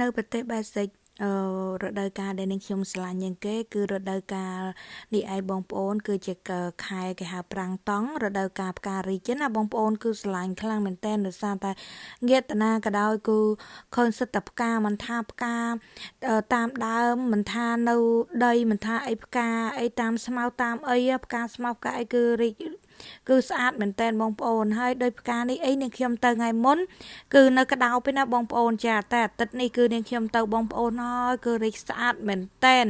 នៅប្រទេសបាសិករដូវកាលដែលនាងខ្ញុំស្រឡាញ់ជាងគេគឺរដូវកាលនេះឯងបងប្អូនគឺជាខែគេហៅប្រាំងតង់រដូវកាលផ្ការីកណាបងប្អូនគឺស្រឡាញ់ខ្លាំងមែនតើដោយសារតែងាកតាណាក៏ដោយគឺឃើញសិតតែផ្កាមិនថាផ្កាតាមដើមមិនថានៅដីមិនថាអីផ្កាអីតាមស្មៅតាមអីផ្កាស្មៅផ្កាអីគឺរីកគឺស្អាតមែនតើបងប្អូនហើយដោយផ្កានេះអីនាងខ្ញុំទៅថ្ងៃមុនគឺនៅក្តៅពេលណាបងប្អូនចាតែអាទិត្យនេះគឺនាងខ្ញុំទៅបងប្អូនហើយគឺរីកស្អាតមែនតែន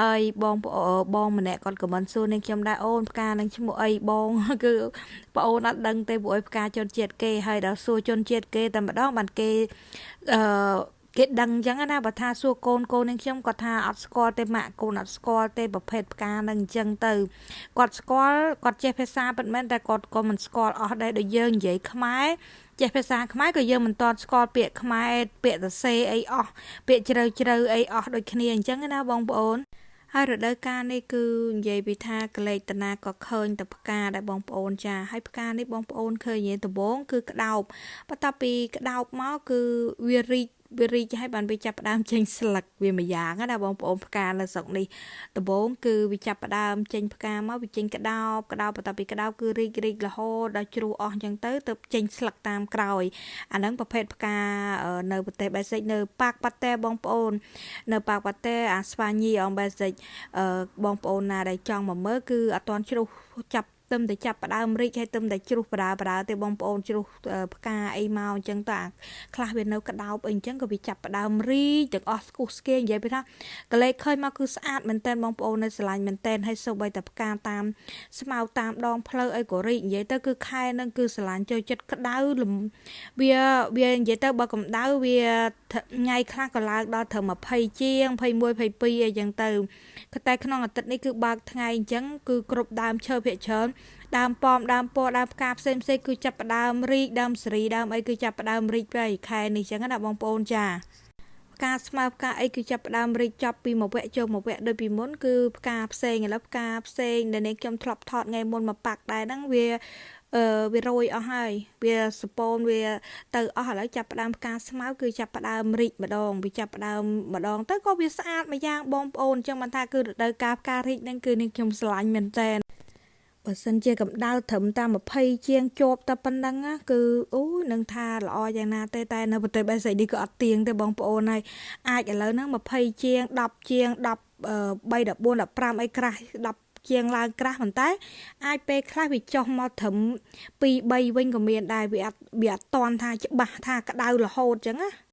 ហើយបងប្អូនបងម្នាក់គាត់ខមមិនសួរនាងខ្ញុំដែរអូនផ្កានឹងឈ្មោះអីបងគឺបងអូនអត់ដឹងទេព្រោះផ្កាជនជាតិគេហើយដល់សួរជនជាតិគេតែម្ដងបានគេអឺគេដឹងអញ្ចឹងណាបើថាសួរកូននាងខ្ញុំគាត់ថាអត់ស្គាល់ទេម៉ាក់កូនអត់ស្គាល់ទេប្រភេទផ្កានឹងអញ្ចឹងទៅគាត់ស្គាល់គាត់ចេះភាសាពិតមែនតែគាត់ក៏មិនស្គាល់អស់ដែរដូចយើងនិយាយខ្មែរចេះភាសាខ្មែរក៏យើងមិនទាន់ស្គាល់ពាក្យខ្មែរពាក្យសរសេរអីអស់ពាក្យជ្រៅអីអស់ដូចគ្នាអញ្ចឹងណាបងប្អូនហើយរដូវកាលនេះគឺនិយាយពីថាកលេចតាណាក៏ឃើញតែផ្កាដែរបងប្អូនចាហើយផ្កានេះបងប្អូនឃើញនិយាយដំបូងគឺក្តោបបន្ទាប់ពីក្តោបមកគឺវារីកឲ្យបានវាចាប់ផ្ដើមចេញស្លឹកវាមួយយ៉ាងណាបងប្អូនផ្កានៅស្រុកនេះដំបូងគឺវាចាប់ផ្ដើមចេញផ្កាមកវាចេញក្តោបបន្ទាប់ពីក្តោបគឺរីករហូតដល់ជ្រុះអស់អញ្ចឹងទៅចេញស្លឹកតាមក្រោយអាហ្នឹងប្រភេទផ្កានៅប្រទេសបេសិកនៅប៉ាកប៉ាតេបងប្អូននៅប៉ាកប៉ាតេអាស្វាញីអងបេសិកបងប្អូនណាដែលចង់មកមើលគឺអត់ទាន់ជ្រុះចាប់ទឹមតែចាប់ផ្ដើមរីកហើយទឹមតែជ្រុះបដាទេបងប្អូនជ្រុះផ្កាអីមកអញ្ចឹងទៅខ្លះវានៅក្តោបអីអញ្ចឹងក៏វាចាប់ផ្ដើមរីកទាំងអស់ស្គុះស្គាយនិយាយពីថាកលេចឃើញមកគឺស្អាតមែនតើបងប្អូននៅស្រឡាញ់មែនតើហើយសូម្បីតែផ្កាតាមស្មៅតាមដងផ្លូវអីក៏រីកនិយាយទៅគឺខែហ្នឹងគឺស្រឡាញ់ចូលចិត្តក្តៅវានិយាយទៅបើកម្ដៅវាថ្ងៃខ្លះក៏ឡើងដល់ត្រឹម20ជាង21 22អីចឹងទៅតែក្នុងអាទិត្យនេះគឺបើកថ្ងៃអញ្ចឹងគឺគ្រប់ដើមឈើភាគច្រើនដើមប៉មដើមពណ៌ដើមផ្កាផ្សេងគឺចាប់ផ្ដើមរីកដើមសេរីដើមអីគឺចាប់ផ្ដើមរីកទៅខែនេះចឹងណាបងប្អូនចាផ្កាស្មៅផ្កាអីគឺចាប់ផ្ដើមរីកចប់ពីមួយវគ្គចូលមួយវគ្គដូចពីមុនគឺផ្កាផ្សេងឥឡូវផ្កាផ្សេងដែលនេះខ្ញុំធ្លាប់ថតថ្ងៃមុនមកប៉ាក់ដែរហ្នឹងវារយអស់ហើយវាសពូនវាទៅអស់ឥឡូវចាប់ផ្ដើមផ្កាស្មៅគឺចាប់ផ្ដើមរីកម្ដងវាចាប់ផ្ដើមម្ដងទៅក៏វាស្អាតមួយយ៉ាងបងប្អូនអញ្ចឹងមិនថាគឺរដូវកាលផ្ការីកហ្នឹងគឺនេះខ្ញុំស្រឡាញ់មែនតើបើសិនជាកម្ដៅត្រឹមតាម20ជាងជាប់តែប៉ុណ្ណឹងគឺអូយនឹងថាល្អយ៉ាងណាទេតែនៅប្រទេសបេសិកនេះក៏អត់ទៀងទេបងប្អូនហើយអាចឥឡូវហ្នឹង20ជាង10ជាង10 3 14 15អីក្រាស់10ជាងឡើងក្រាស់ប៉ុន្តែអាចពេលខ្លះវាចុះមកត្រឹម2 3វិញក៏មានដែរវាអត់តន់ថាច្បាស់ថាក្តៅរហូតអញ្ចឹងណា